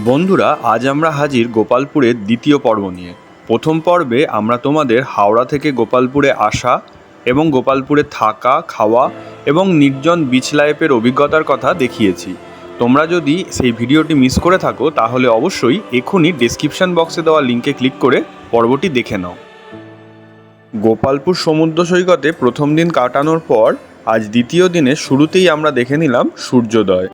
বন্ধুরা, আজ আমরা হাজির গোপালপুরের দ্বিতীয় পর্ব নিয়ে। প্রথম পর্বে আমরা তোমাদের হাওড়া থেকে গোপালপুরে আসা এবং গোপালপুরে থাকা, খাওয়া এবং নির্জন বিচ লাইফের অভিজ্ঞতার কথা দেখিয়েছি। তোমরা যদি সেই ভিডিওটি মিস করে থাকো তাহলে অবশ্যই এখনই ডেসক্রিপশন বক্সে দেওয়া লিঙ্কে ক্লিক করে পর্বটি দেখে নাও। গোপালপুর সমুদ্র সৈকতে প্রথম দিন কাটানোর পর আজ দ্বিতীয় দিনের শুরুতেই আমরা দেখে নিলাম সূর্যোদয়।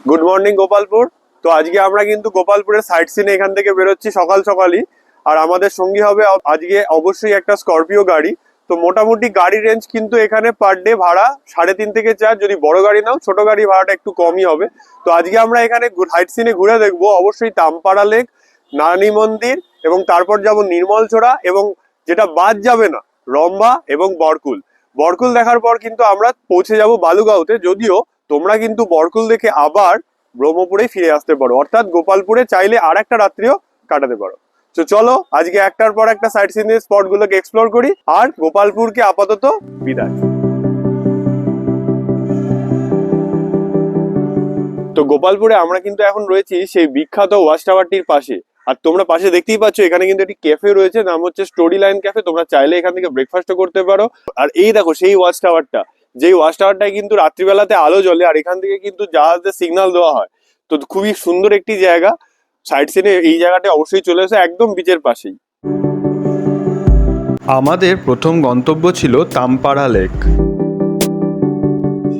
Good morning Gopalpur. তো আজকে আমরা কিন্তু গোপালপুরের সাইট সিনে এখান থেকে বেরোচ্ছি সকাল সকালই। আর আমাদের সঙ্গী হবে আজকে অবশ্যই একটা স্করপিও গাড়ি। তো মোটামুটি গাড়ি রেঞ্জ কিন্তু এখানে পার ডে ভাড়া 3.5 থেকে 4। যদি বড় গাড়ি নাও, ছোট গাড়ি ভাড়াটা একটু কমই হবে। তো আজকে আমরা এখানে সাইট সিনে ঘুরে দেখবো অবশ্যই তামপাড়া লেক, নারায়ণী মন্দির এবং তারপর যাব নির্মলছড়া, এবং যেটা বাদ যাবে না রম্বা এবং বরকুল। বরকুল দেখার পর কিন্তু আমরা পৌঁছে যাব বালুগাঁওতে। যদিও তোমরা কিন্তু বরকুল দেখে আবার ব্রহ্মপুরে ফিরে আসতে পারো, অর্থাৎ গোপালপুরে চাইলে আর একটা রাত্রিও কাটাতে পারো। তো চলো আজকে একটার পর একটা সাইট সিন স্পট গুলোকে এক্সপ্লোর করি আর গোপালপুরকে আপাতত বিদায়। তো গোপালপুরে আমরা কিন্তু এখন রয়েছি সেই বিখ্যাত ওয়াচ টাওয়ারটির পাশে। আর তোমরা পাশে দেখতেই পাচ্ছ এখানে কিন্তু একটি ক্যাফে রয়েছে, নাম হচ্ছে স্টোরি লাইন ক্যাফে। তোমরা চাইলে এখান থেকে ব্রেকফাস্টও করতে পারো। আর এই দেখো সেই ওয়াচ টাওয়ারটা, যেই ওয়াচ টাওয়ারটায় কিন্তু রাত্রিবেলাতে আলো জ্বলে আর এখান থেকে কিন্তু জাহাজের সিগন্যাল দেওয়া হয়। তো খুবই সুন্দর একটি জায়গা। সাইট সিনে এই জায়গাটা অবশ্যই চলে আসে, একদম বিচের পাশেই। আমাদের প্রথম গন্তব্য ছিল তামপাড়া লেক।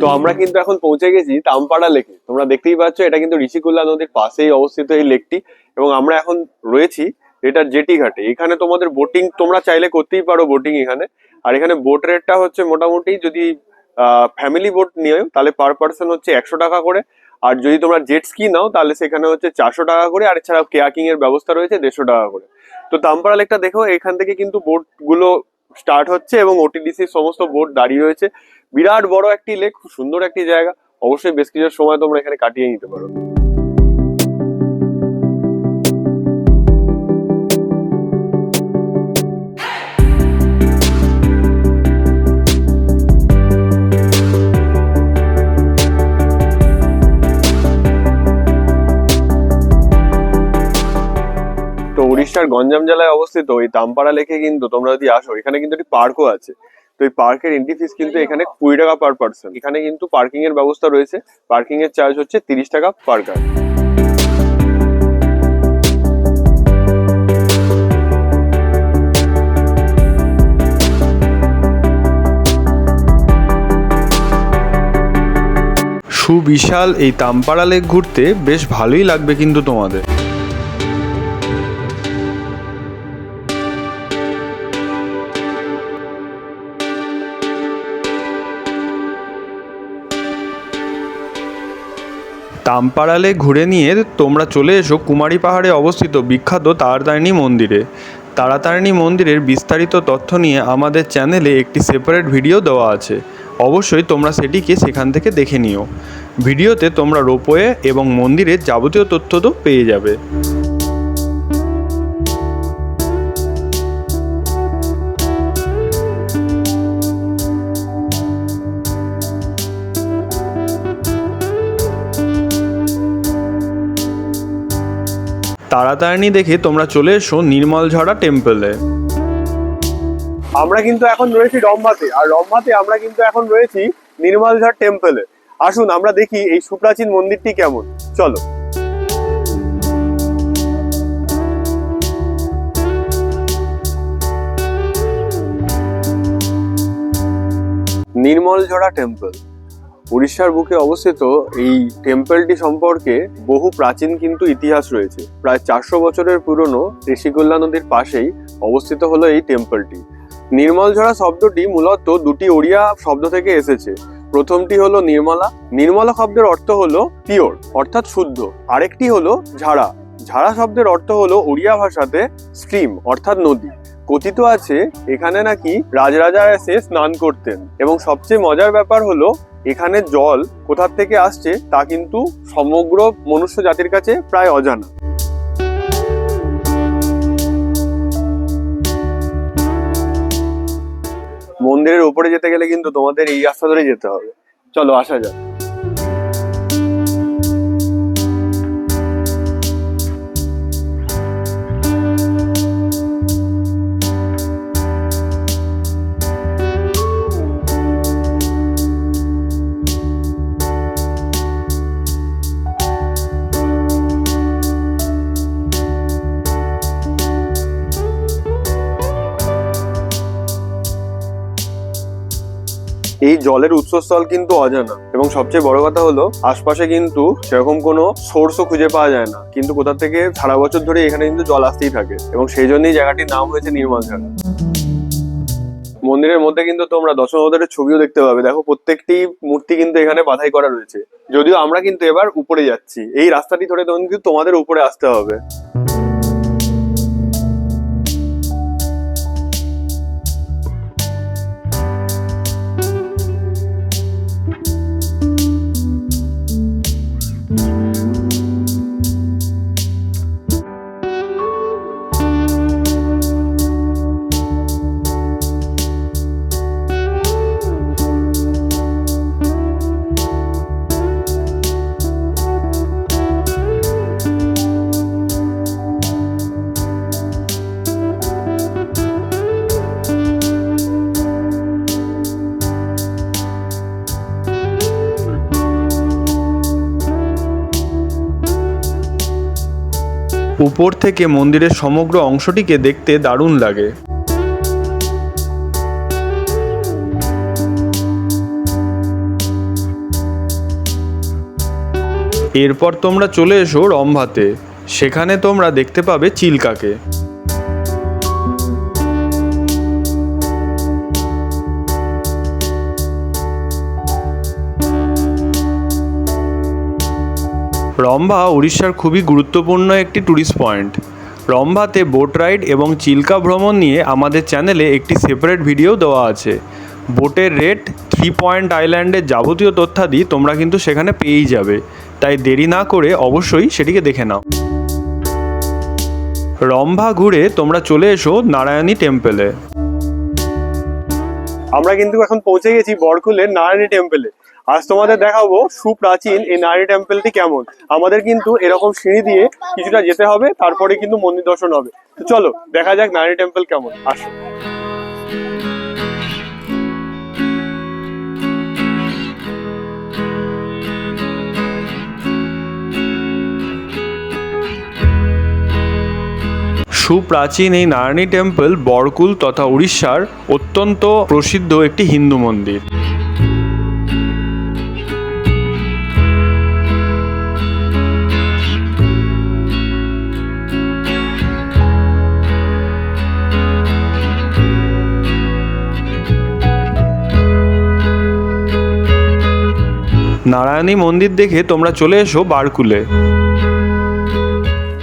তো আমরা কিন্তু এখন পৌঁছে গেছি তামপাড়া লেকে। তোমরা দেখতেই পাচ্ছ এটা কিন্তু ঋষিকুল্যা নদীর পাশেই অবস্থিত এই লেকটি, এবং আমরা এখন রয়েছি এটার জেটি ঘাটে। এখানে তোমাদের বোটিং তোমরা চাইলে করতেই পারো বোটিং এখানে। আর এখানে বোট রেটটা হচ্ছে মোটামুটি, যদি ফ্যামিলি বোট নিও তাহলে পার পার্সন হচ্ছে 100 টাকা করে। আর যদি তোমরা জেট স্কি নাও তাহলে সেখানে হচ্ছে 400 টাকা করে। আর এছাড়াও কেয়াকিং এর ব্যবস্থা রয়েছে 150 টাকা করে। তো তামপাড়া লেকটা দেখো, এখান থেকে কিন্তু বোট গুলো স্টার্ট হচ্ছে এবং ওটিডিসি সমস্ত বোট দাঁড়িয়ে রয়েছে। বিরাট বড় একটি লেক, খুব সুন্দর একটি জায়গা। অবশ্যই বেশ কিছু সময় তোমরা এখানে কাটিয়ে নিতে পারো। উড়িষ্যার গঞ্জাম জেলায় অবস্থিত এই তামপাড়া লেকে কিন্তু তোমরা যদি আসো, এখানে কিন্তু একটি পার্কও আছে। তো এই পার্কের এন্ট্রি ফিস কিন্তু এখানে 20 টাকা পার পার্সন। এখানে কিন্তু পার্কিং এর ব্যবস্থা রয়েছে। পার্কিং এর চার্জ হচ্ছে 30 টাকা পার কার। সুবিশাল এই তামপাড়া লেক ঘুরতে বেশ ভালোই লাগবে কিন্তু তোমাদের। তামপাড়া লেক ঘুরে নিয়ে তোমরা চলে এসো কুমারী পাহাড়ে অবস্থিত বিখ্যাত তারাতারিণী মন্দিরে। তারাতারিণী মন্দিরের বিস্তারিত তথ্য নিয়ে আমাদের চ্যানেলে একটি সেপারেট ভিডিও দেওয়া আছে, অবশ্যই তোমরা সেটিকে সেখান থেকে দেখে নিও। ভিডিওতে তোমরা রোপওয়ে এবং মন্দিরের যাবতীয় তথ্য তো পেয়ে যাবে। তারাতারিণী দেখে তোমরা চলে এসো নির্মলঝড়া টেম্পলে। আমরা কিন্তু এখন রয়েছি রম্বাতে, আর রম্বাতে আমরা কিন্তু এখন রয়েছি নির্মলঝড় টেম্পলে। আসুন আমরা দেখি এই সুপ্রাচীন মন্দিরটি কেমন। চলো। নির্মলঝড়া টেম্পল উড়িষ্যার বুকে অবস্থিত। এই টেম্পলটি সম্পর্কে বহু প্রাচীন কিন্তু ইতিহাস রয়েছে। প্রায় 400 বছরের পুরনো ঋষিকুল্যা নদীর পাশেই অবস্থিত হলো এই টেম্পলটি। নির্মলঝড়া শব্দটি মূলত দুটি ওড়িয়া শব্দ থেকে এসেছে। প্রথমটি হলো নির্মলা। নির্মলা শব্দের অর্থ হলো পিওর অর্থাৎ শুদ্ধ। আরেকটি হলো ঝাড়া। ঝাড়া শব্দের অর্থ হলো ওড়িয়া ভাষাতে স্ট্রিম অর্থাৎ নদী। কথিত আছে এখানে নাকি রাজরাজা এসে স্নান করতেন, এবং সবচেয়ে মজার ব্যাপার হলো এখানে জল কোথা থেকে আসছে তা কিন্তু সমগ্র মনুষ্য জাতির কাছে প্রায় অজানা। মন্দিরের উপরে যেতে গেলে কিন্তু তোমাদের এই রাস্তা ধরে যেতে হবে। চলো আসা যাক। এই জলের উৎসস্থল কিন্তু অজানা, এবং সবচেয়ে বড় কথা হলো আশপাশে কিন্তু সেরকম কোনো সোর্সও খুঁজে পাওয়া যায় না, কিন্তু কোথা থেকে সারা বছর ধরে এখানে কিন্তু জল আসতেই থাকে, এবং সেই জন্যই জায়গাটির নাম হয়েছে নির্মলঝাড়া। মন্দিরের মধ্যে কিন্তু তোমরা দশাবতারের ছবিও দেখতে পাবে। দেখো প্রত্যেকটি মূর্তি কিন্তু এখানে বাধাই করা রয়েছে। যদিও আমরা কিন্তু এবার উপরে যাচ্ছি, এই রাস্তাটি ধরে কিন্তু তোমাদের উপরে আসতে হবে। উপর থেকে মন্দিরের সমগ্র অংশটিকে দেখতে দারুণ লাগে। এরপর তোমরা চলে এসো রম্ভাতে। সেখানে তোমরা দেখতে পাবে চিল্কাকে। রম্ভা উড়িষ্যার খুবই গুরুত্বপূর্ণ একটি ট্যুরিস্ট পয়েন্ট। রম্ভাতে বোট রাইড এবং চিল্কা ভ্রমণ নিয়ে আমাদের চ্যানেলে একটি সেপারেট ভিডিও দেওয়া আছে। বোটের রেট, 3 পয়েন্ট আইল্যান্ডের যাবতীয় তথ্যাদি তোমরা কিন্তু সেখানে পেয়েই যাবে, তাই দেরি না করে অবশ্যই সেটিকে দেখে নাও। রম্ভা ঘুরে তোমরা চলে এসো নারায়ণী টেম্পলে। আমরা কিন্তু এখন পৌঁছে গেছি বরকুলের নারায়ণী টেম্পলে। আজ তোমাদের দেখাবো সুপ্রাচীন এই নারায়ণী টেম্পলটি কেমন। আমাদের কিন্তু এরকম সিঁড়ি দিয়ে কিছুটা যেতে হবে, তারপরে কিন্তু মন্দির দর্শন হবে। তো চলো দেখা যাক নারায়ণী টেম্পল কেমন। আসো। সুপ্রাচীন এই নারায়ণী টেম্পল বরকুল তথা উড়িষ্যার অত্যন্ত প্রসিদ্ধ একটি হিন্দু মন্দির। নারায়ণী মন্দির দেখে তোমরা চলে এসো বারকুলে।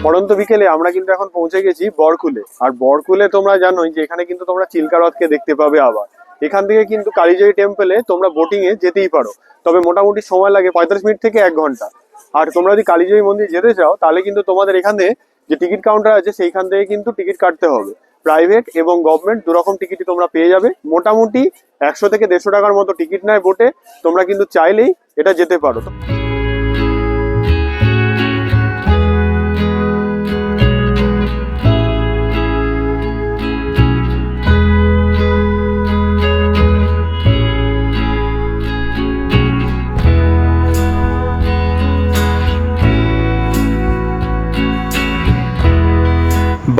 পড়ন্ত বিকেলে আমরা কিন্তু এখন পৌঁছে গেছি বরকুলে। আর বরকুলে তোমরা জানোই যে এখানে কিন্তু তোমরা চিল্কা হ্রদকে দেখতে পাবে। আবার এখান থেকে কিন্তু কালীজয়ী টেম্পলে তোমরা বোটিং এ যেতেই পারো, তবে মোটামুটি সময় লাগে 45 মিনিট থেকে 1 ঘন্টা। আর তোমরা যদি কালীজয়ী মন্দির যেতে চাও তাহলে কিন্তু তোমাদের এখানে যে টিকিট কাউন্টার আছে সেইখান থেকে কিন্তু টিকিট কাটতে হবে। প্রাইভেট এবং গভর্নমেন্ট দুরকম টিকিটই তোমরা পেয়ে যাবে। মোটামুটি 100 থেকে 150 টাকার মতো টিকিট নেয় বোটে। তোমরা কিন্তু চাইলেই এটা যেতে পারো।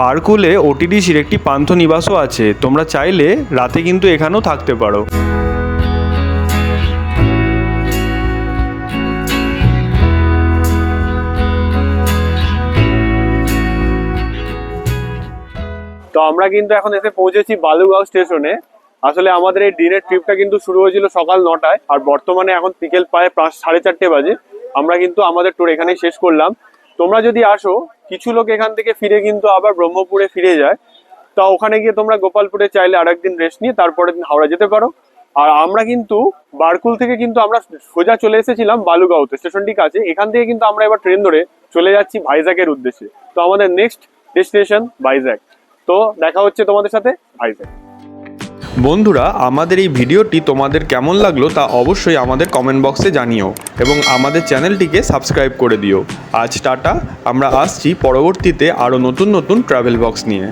বারকুলে ওটিডিসির একটি পান্থনিবাসও আছে, তোমরা চাইলে রাতে কিন্তু এখানেও থাকতে পারো। তো আমরা কিন্তু এখন এসে পৌঁছেছি বালুগাঁও স্টেশনে। আসলে আমাদের এই দিনের ট্রিপটা কিন্তু শুরু হয়েছিল সকাল 9টায়, আর বর্তমানে এখন বিকেল প্রায় 4:30 বাজে। আমরা কিন্তু আমাদের ট্যুর এখানেই শেষ করলাম। তোমরা যদি আসো, কিছু লোক এখান থেকে ফিরে কিন্তু আবার ব্রহ্মপুরে ফিরে যায়। তা ওখানে গিয়ে তোমরা গোপালপুরে চাইলে আরেকদিন রেস্ট নিয়ে তারপরের দিন হাওড়া যেতে পারো। আর আমরা কিন্তু বারকুল থেকে কিন্তু আমরা সোজা চলে এসেছিলাম বালুগাঁওতে, স্টেশনটি কাছে। এখান থেকে কিন্তু আমরা এবার ট্রেন ধরে চলে যাচ্ছি ভাইজ্যাগের উদ্দেশ্যে। তো আমাদের নেক্সট ডেস্টিনেশন ভাইজ্যাগ। তো দেখা হচ্ছে তোমাদের সাথে ভাইজ্যাগ। বন্ধুরা, আমাদের এই ভিডিওটি তোমাদের কেমন লাগলো তা অবশ্যই আমাদের কমেন্ট বক্সে জানিও এবং আমাদের চ্যানেলটিকে সাবস্ক্রাইব করে দিও। আজ টাটা, আমরা আসছি পরবর্তীতে আরও নতুন নতুন ট্রাভেল বক্স নিয়ে।